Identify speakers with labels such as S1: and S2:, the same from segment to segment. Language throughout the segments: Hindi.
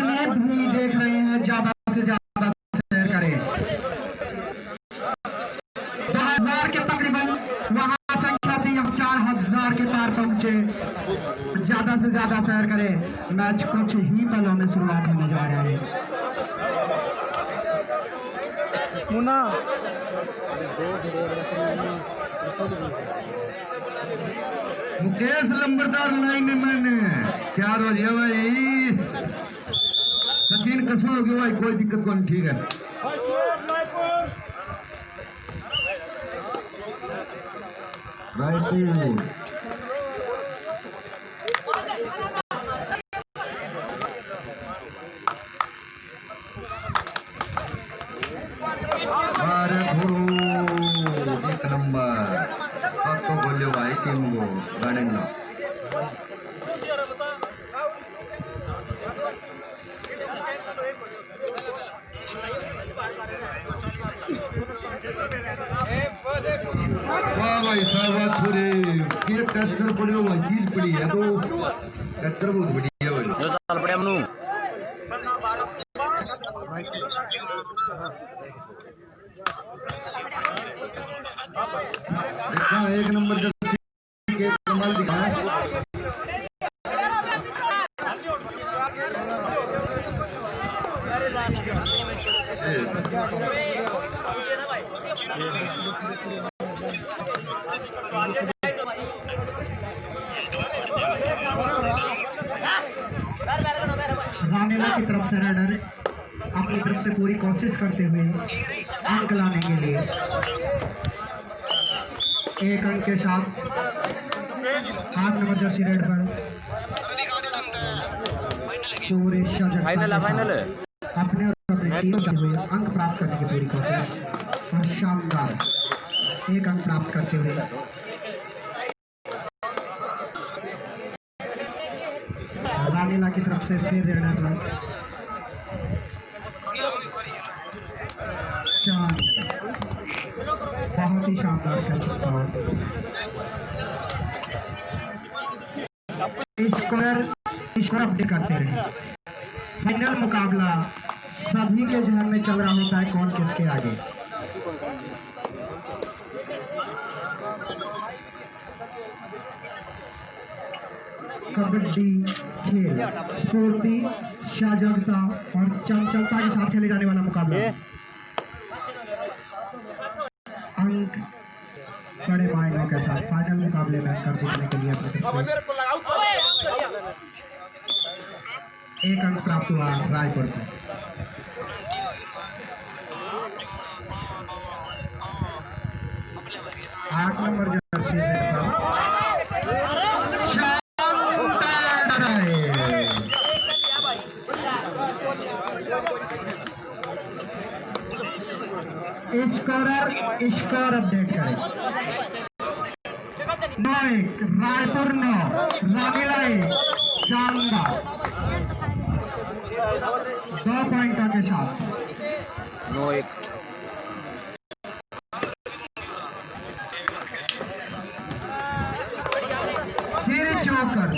S1: स्लिप भी देख रहे हैं, ज्यादा से ज्यादा शेयर करें। 2000 के तकरीबन वहां संख्या थी, हम 4000 के पार पहुंचे। ज्यादा से ज्यादा शेयर करें। मैच कुछ ही पलों में शुरुआत होने जा रहा है।
S2: मुन्ना
S1: मुकेश लंबरदार लाइन में तैयार हो जाए भाई। सचिन कसो हो गया भाई, कोई दिक्कत को नहीं, ठीक है। राइट एक नंबर तो बोलो भाई टीम को गाने ना। वाह भाई साहब थोड़े ये टेस्टर पड़ी हुई चीज पड़ी है, तो टेस्टर बहुत बढ़िया भाई।
S3: जो साल पड़े हमनू
S1: देखा एक नंबर के कमाल दिखाया। रानीला की तरफ से राइडर अपनी तरफ से पूरी कोशिश करते हुए अंक लाने के लिए एक अंक के साथ 8 नंबर जर्सी रेड पर
S3: फाइनल
S1: अपने और अपने टीम के हुए अंक प्राप्त करने की पूरी कोशिश और शानदार एक अंक प्राप्त करते हुए रानीला की तरफ से फिर रेडर पर बहुत ही शानदार कैच स्कोर अपडेट करते रहे। फाइनल मुकाबला सभी के जहन में चल रहा होता है, कौन किसके आगे। कबड्डी खेल स्फूर्ति, शाजगता और चंचलता के साथ खेले जाने वाला मुकाबला। अंक बड़े मायनों के साथ फाइनल मुकाबले में कर जीतने के लिए एक अंक प्राप्त हुआ रायपुर को। आठ नंबर जर्सी स्कोर अपडेट करें। 9-1 रायपुर 9 रानीला 1 शानदार 2 पॉइंटों के साथ
S3: 9-1
S1: फिर चौकर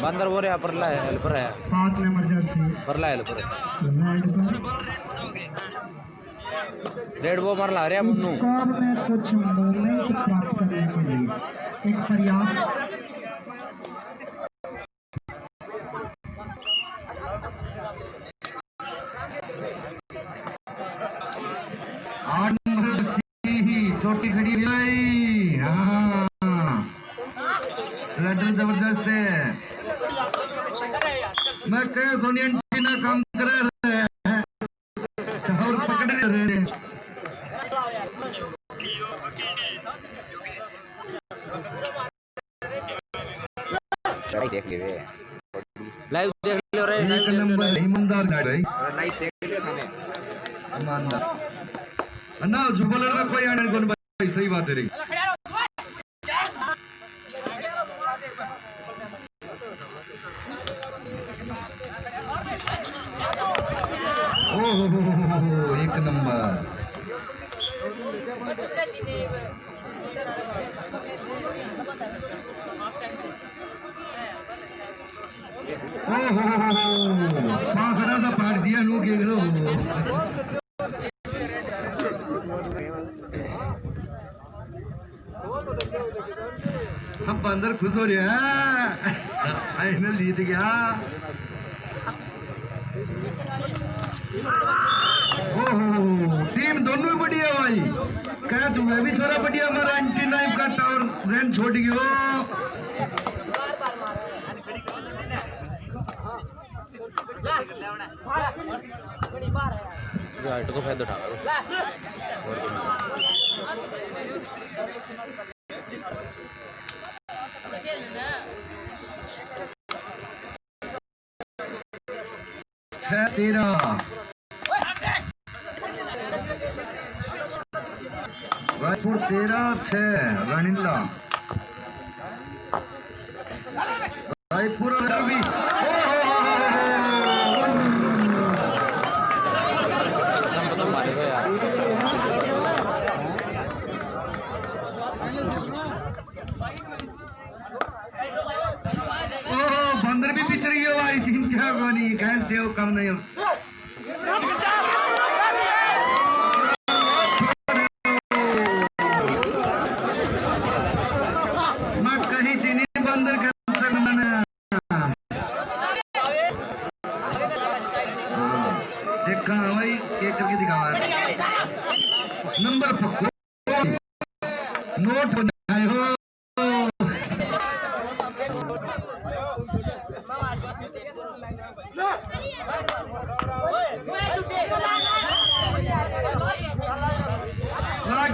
S3: बंदर वो रे परला है हेल्पर है
S1: 5 नंबर जर्सी
S3: परला हेल्पर
S1: रेड
S3: रेड वो मारला रे मुन्नू।
S1: स्कोर में कुछ मोमेंट प्राप्त करने के लिए एक प्रयास छोटी खड़ी आई। हाँ जबरदस्त है। मैं कह सोनिया ना काम कर रहे हैं और पकड़ रहे हैं।
S3: देख ले लाइव देख लो रे
S1: एक नंबर ईमानदार भाई
S3: लाइव देख ले हमें
S1: ईमानदार अन्ना जो बोल रहा कोई आने कौन भाई सही बात है रे। ओ एक नंबर पाखड़ा सा पाट दिया नू के लो हम बंदर खुश हो रहे हैं जीत गया टीम दोनों ही बढ़िया भाई कैच हुआ भी थोड़ा बढ़िया हमारा एंटी नाइफ का टावर रन छोड़ गयो
S3: हाइट को फायदा उठा
S1: छह 13 रायपुर 13-6 रानीला रायपुर भी
S3: तो मारेगा यार
S1: बंदर भी पिछड़ गया भाई चिंता को नहीं कैसे हो कम नहीं हो मैं कहीं थी नहीं बंदर के देखा भाई एक करके दिखावा नंबर पक्को नोट बनाए हो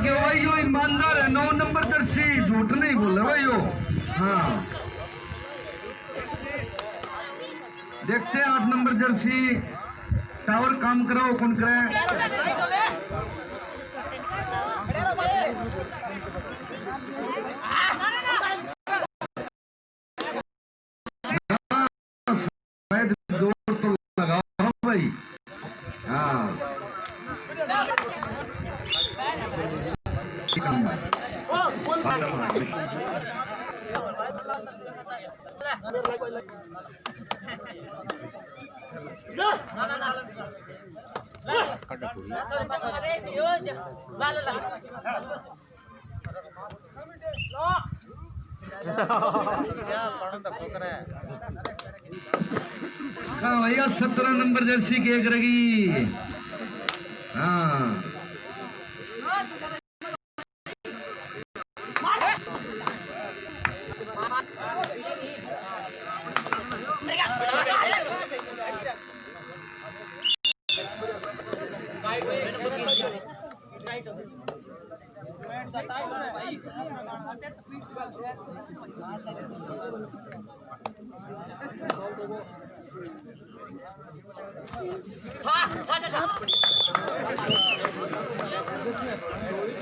S1: क्यों भाई यो ईमानदार है 9 नंबर जर्सी झूठ नहीं बोल रहा भाई यो हाँ देखते हैं 8 नंबर जर्सी टावर काम कराओ कौन करे जोर तो लगाओ भाई हाँ हाँ भैया 17 नंबर जर्सी केक रगी हाँ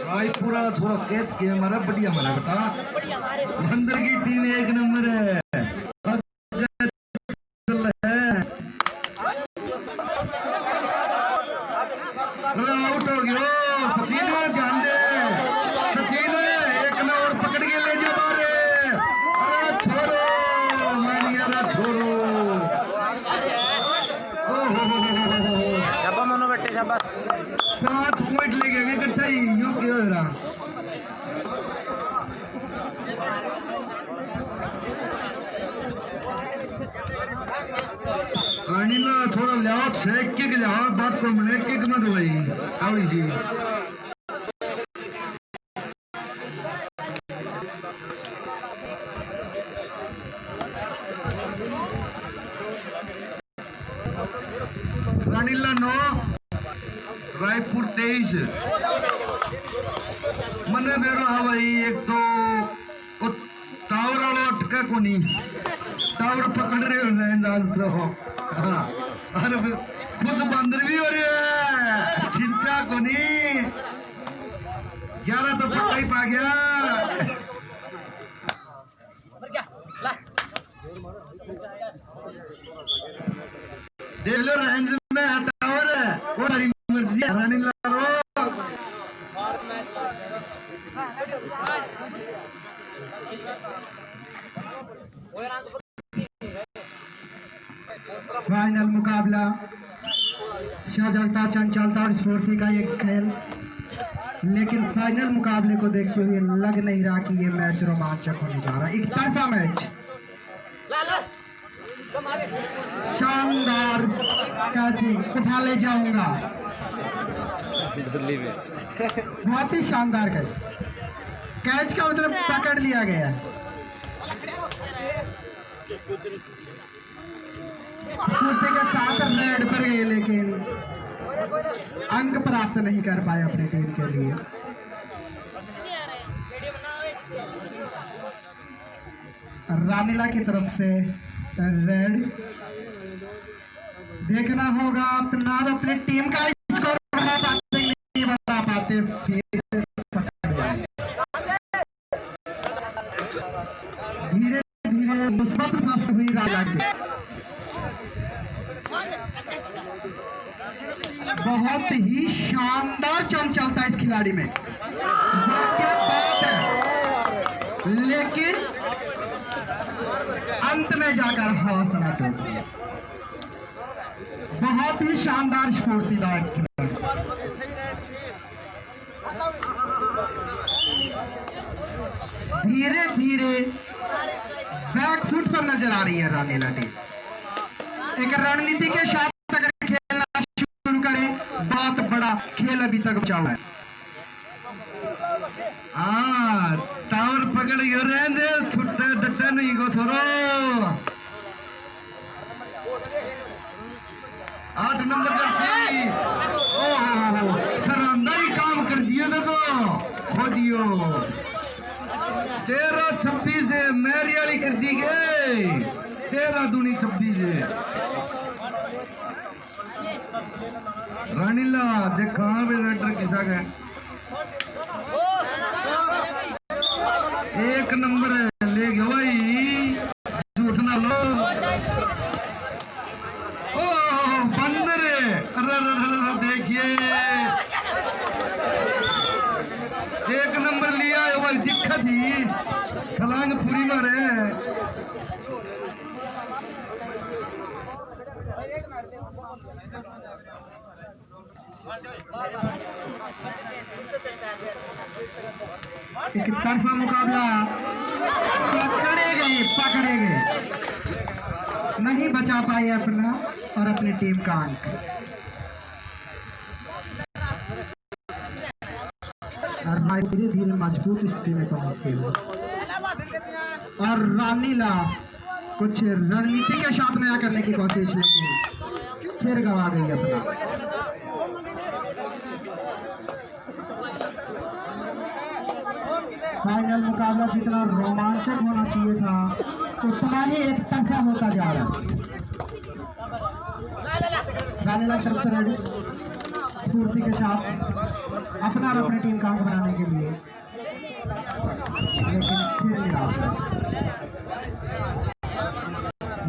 S1: भाई पूरा थोड़ा कैच किया हमारा बढ़िया हमारा बता अंदर की टीम 1 नंबर है आउट हो गया सचिन ध्यान दे सचिन 1 न और पकड़ के ले जाओ अरे छोड़ो मानिया छोड़ो
S3: शाबाश मनो बेटे शाबाश
S1: 7 पॉइंट ले गए इकट्ठा ही यूं क्यों हो रहा रानीला थोड़ा लिया छह किक लिया बात को मैंने किक मत भाई आवड़ी जी रानीला 9 रायपुर 23 मने बेरो हाँ भाई एक तो टावर वाला अटका को नहीं टावर पकड़ रहे हो अंदाज तो हाँ अरे खुश बंदर भी हो रहे हैं चिंता को नहीं 11 तो पक्का ही पा गया देख लो रेंज में टावर है वो हरी मर्जी है रानी लारो
S2: फाइनल मुकाबला शाहजलता चंचलता और स्फूर्ति का ये खेल, लेकिन फाइनल मुकाबले को देखते हुए लग नहीं रहा कि ये मैच रोमांचक होने जा रहा है। एक तरफा मैच, शानदार कैचिंग, उठा ले जाऊंगा, बहुत ही शानदार कैच का मतलब पकड़ लिया गया। स्फूर्ति के साथ रेड पर गए, लेकिन अंक प्राप्त नहीं कर पाए अपनी टीम के लिए। रानीला की तरफ से रेड, देखना होगा अपना और अपनी टीम का स्कोर बढ़ा पाते नहीं बढ़ा पाते, फिर धीरे धीरे मुस्बत फंस हुई रानीला की। बहुत ही शानदार चंचलता इस खिलाड़ी में, क्या बात है, लेकिन अंत में जाकर हौसला टूट, बहुत ही शानदार स्फूर्तिदार धीरे धीरे बैकफुट पर नजर आ रही है रानीला टीम। एक रणनीति के साथ अगर खेलना शुरू करे, बहुत बड़ा खेल अभी तक बचा हुआ है।
S1: टावर पकड़ रहने छुट्टे डटे नहीं को थोरो। 8 नंबर जर्सी, ओहो शानदार काम कर दिया ना तो खोजियो। 13-26 है, मेरी वाली कर दी गई, 13 दूनी 26 है। रानीला देखा रेडर किसा गए, 1 नंबर ले गए भाई, झूठ ना लो। ओ बंदर, अरे देखिए 1 नंबर लिया है भाई, दिक्कत ही छलांग पूरी मारे।
S2: एक तरफा मुकाबला, पकड़े गए, नहीं बचा पाए अपना और अपनी टीम का अंक। और धीरे धीरे मजबूत स्थिति में पहुंचते हुए, और रानीला कुछ रणनीति के साथ नया करने की कोशिश, लेकिन फिर गवा गई अपना। फाइनल मुकाबला जितना रोमांचक होना चाहिए था, उतना ही एक तरफा होता जा रहा है। रानीला तरफ से रेडी, स्फूर्ति के साथ अपना और अपनी टीम का अंक बनाने के लिए, लेकिन फिर निराश।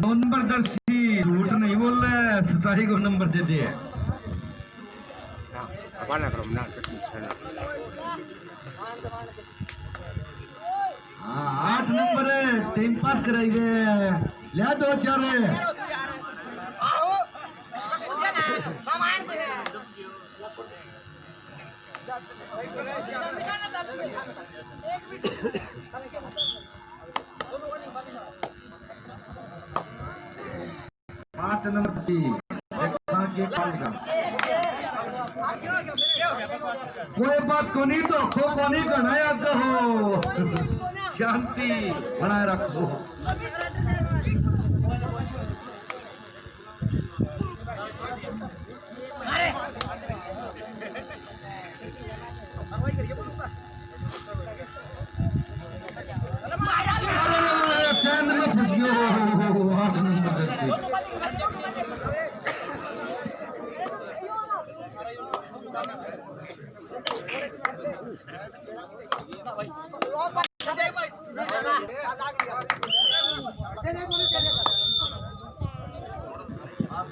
S1: 9 नंबर जर्सी, झूठ नहीं बोल रहे, सच्चाई को नंबर दे दिए। 8 नंबर टाइम पास कराइए, ले 2-4 5 नंबर कोई बात को नहीं, तो खो को नहीं करना याद हो, शांति बनाए रखो। चैन में फंस गयो, 8 नंबर जर्सी।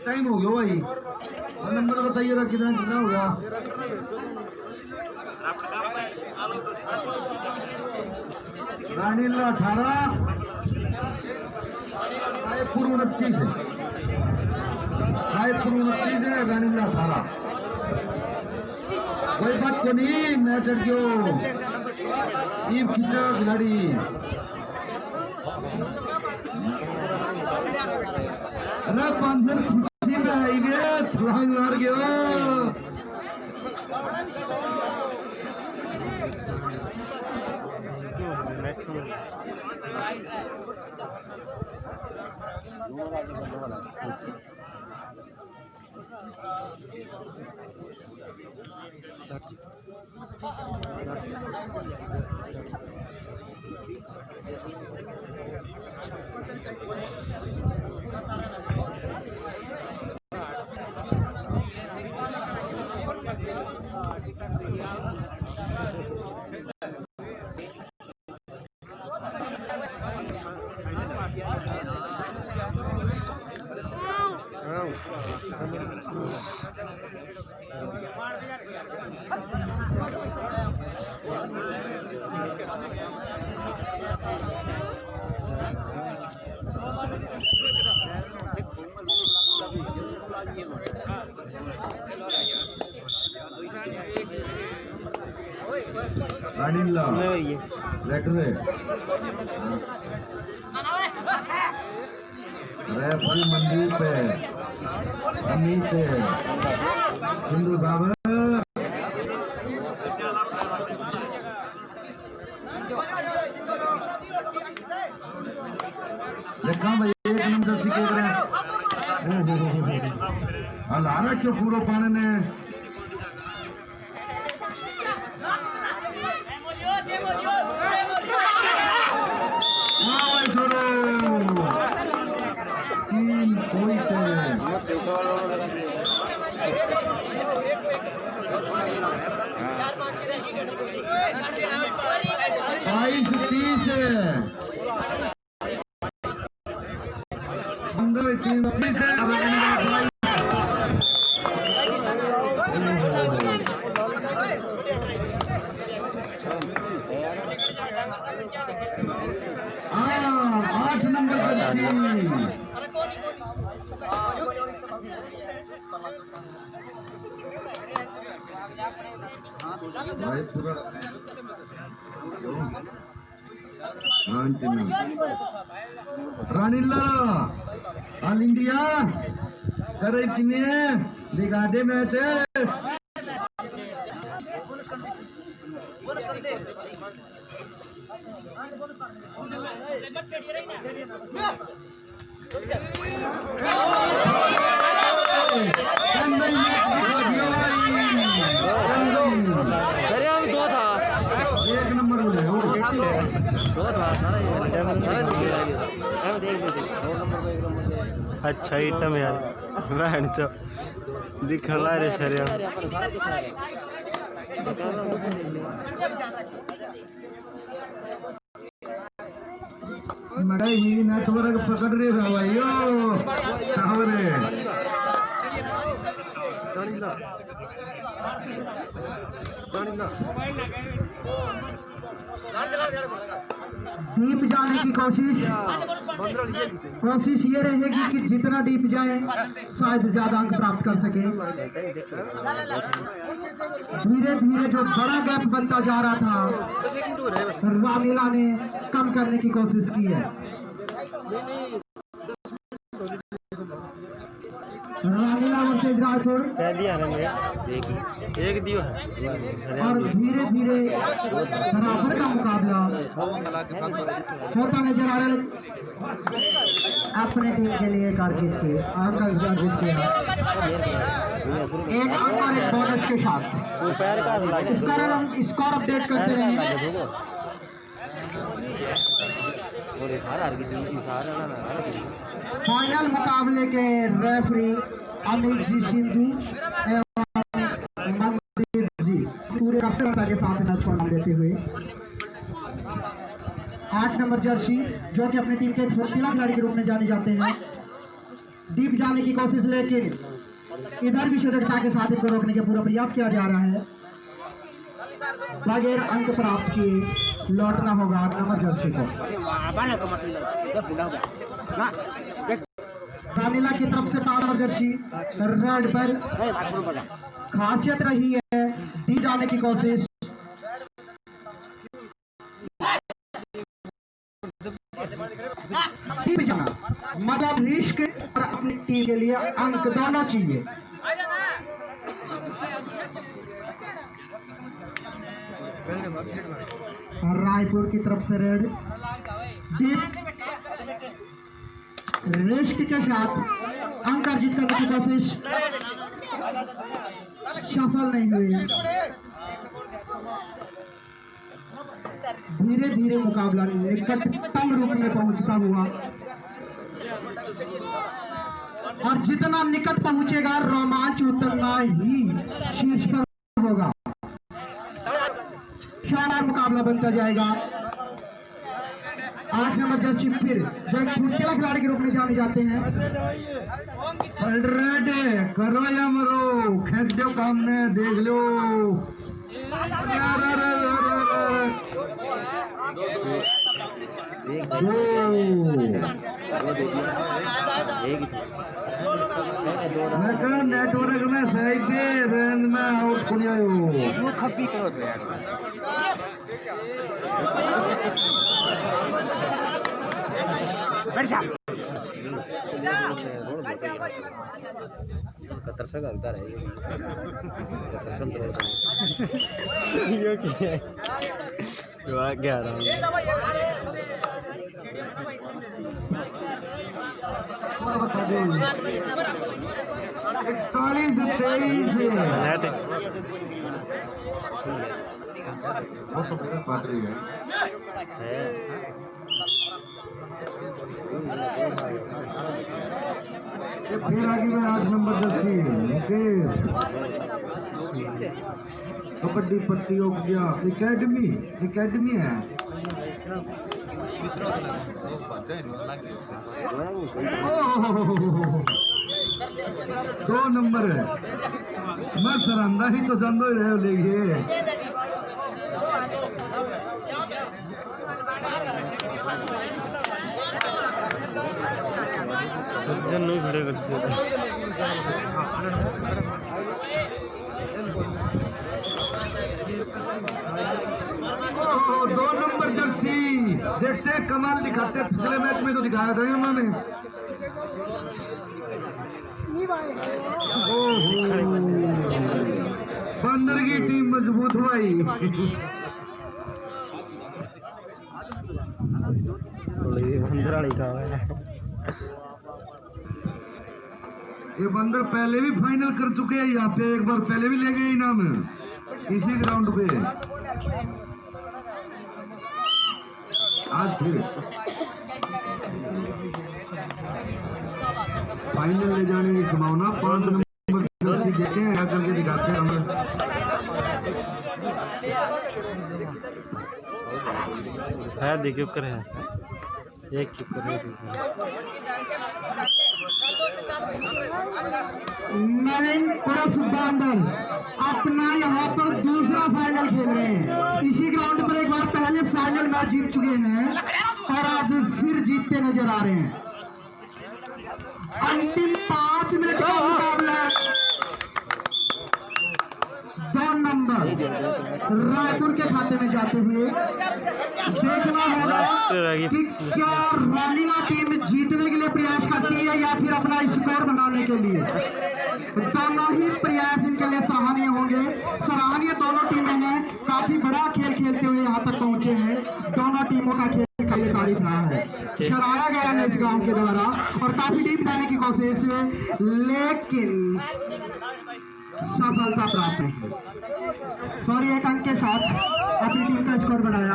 S1: टाइम हो गया भाई, नंबर बताइएगा कितना कितना होगा। रानीला 18, रायपुर 29 है, रायपुर 29 है, रानीला 18। कोई बात को नहीं, मैच जो टीम खींचा खिलाड़ी अरे पांचर खुशी में आई गया, छलांग मार गया। रानीला रेफरी मंदिर पे अमित हिंदू साहब देखा भाई 1 नंबर सीखे रहे लारा क्यों पूरा पाने ने रानीला ऑल इंडिया करे किने दिखा दे मैच
S4: अच्छा आइटम यार बहन चो दिखला रे शरिया
S1: मरे ही नेटवर्क पकड़ रहे भाइयों सावरे
S2: डीप जाने की कोशिश ये रहेगी कि जितना डीप जाए शायद ज्यादा अंक प्राप्त कर सके। धीरे धीरे जो बड़ा गैप बनता जा रहा था रानीला ने कम करने की कोशिश की है। रानीला वर्सेज रायपुर
S4: एक दियो
S2: और धीरे धीरे बराबर का मुकाबला होता नजर आ रहा है अपने टीम के लिए कारगिल के अंकल जर्जिस के एक अंक और एक बोनस के साथ इस कारण हम स्कोर अपडेट करते रहे। फाइनल मुकाबले के रेफरी अमित जी सिंधु एवं मनदीप जी पूरे कप्तान के साथ मैच को नाम देते हुए 8 नंबर जर्सी जो कि अपनी टीम के फुर्तीला खिलाड़ी के रूप में जाने जाते हैं डीप जाने की कोशिश, लेकिन इधर भी सजगता के साथ इनको रोकने का पूरा प्रयास किया जा रहा है। बगैर अंक प्राप्त किए लौटना होगा 8 नंबर जर्सी को। रानीला की तरफ से 5 नंबर जर्सी रेड पर खासियत रही है डी जाने की कोशिश। मतलब रिस्क और अपनी टीम के लिए अंक दोनों चाहिए। रायपुर की तरफ से रेड डीप रिस्क के साथ अंक अर्जित करने की कोशिश सफल नहीं हुई। धीरे धीरे मुकाबला निकटतम रूप में पहुंचता हुआ और जितना निकट पहुंचेगा रोमांच उतना ही शीर्ष पर होगा। शानदार मुकाबला बनता जाएगा। 8 नंबर जर्सी फिर जो एक फुर्तीला खिलाड़ी के रूप में जाने जाते हैं।
S1: रेड करो या मरो, खेच दो काम में, देख लो। नेटवर्क में सही के रेंज में आउट हो जाओ।
S4: खप्पी करो तो यार बैठ जा कतरसा गलता रहेगी कतरसम तो ये क्या है वाह क्या रहा
S1: फिर आगे में 8 नंबर जर्सी कबड्डी पट्टी हो गया। एकेडमी है। दो नंबर है। मैं सरांदा ही तो जानो रहे लेंगे।
S4: नहीं खड़े करते
S1: 2 नंबर जर्सी देखते हैं कमाल दिखाते। पिछले मैच में तो दिखाया था उन्होंने। बंदर की टीम मजबूत हुई।
S4: बंदर वाली का
S1: ये बंदर पहले भी फाइनल कर चुके हैं यहाँ पे। एक बार पहले भी ले गए इनाम इसी ग्राउंड पे। आज फिर फाइनल ले जाने की संभावना। 5 नंबर देखे हैं, करके दिखाते हैं हमें।
S4: है देखिए कर है एक की कर
S2: नवीन उर्फ बांदल अपना यहाँ पर दूसरा फाइनल खेल रहे हैं। इसी ग्राउंड पर एक बार पहले फाइनल मैच जीत चुके हैं और आज फिर जीतते नजर आ रहे हैं। अंतिम 5 मिनट का मुकाबला। 2 नंबर रायपुर के खाते में जाते हुए देखना होगा कि क्या रानीला टीम जीतने के लिए प्रयास करती है या फिर अपना स्कोर बनाने के लिए। दोनों ही प्रयास इनके लिए सराहनीय होंगे। सराहनीय दोनों टीमें हैं। काफी बड़ा खेल खेलते हुए यहाँ तक पहुंचे हैं। दोनों टीमों का खेल काफी तारीफ रहा है, सराहा गया है इस गांव के द्वारा और काफी डीप जाने की कोशिश, लेकिन सफलता प्राप्त नहीं। सॉरी, एक अंक के साथ अपनी टीम का स्कोर बढ़ाया।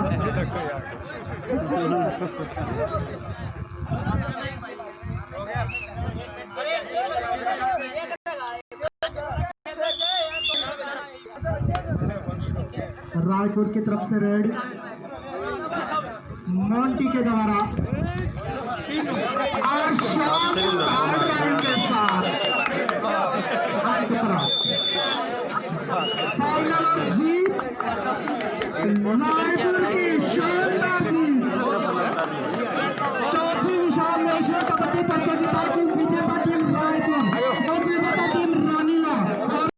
S2: रायपुर की तरफ से रेड मोंटी के द्वारा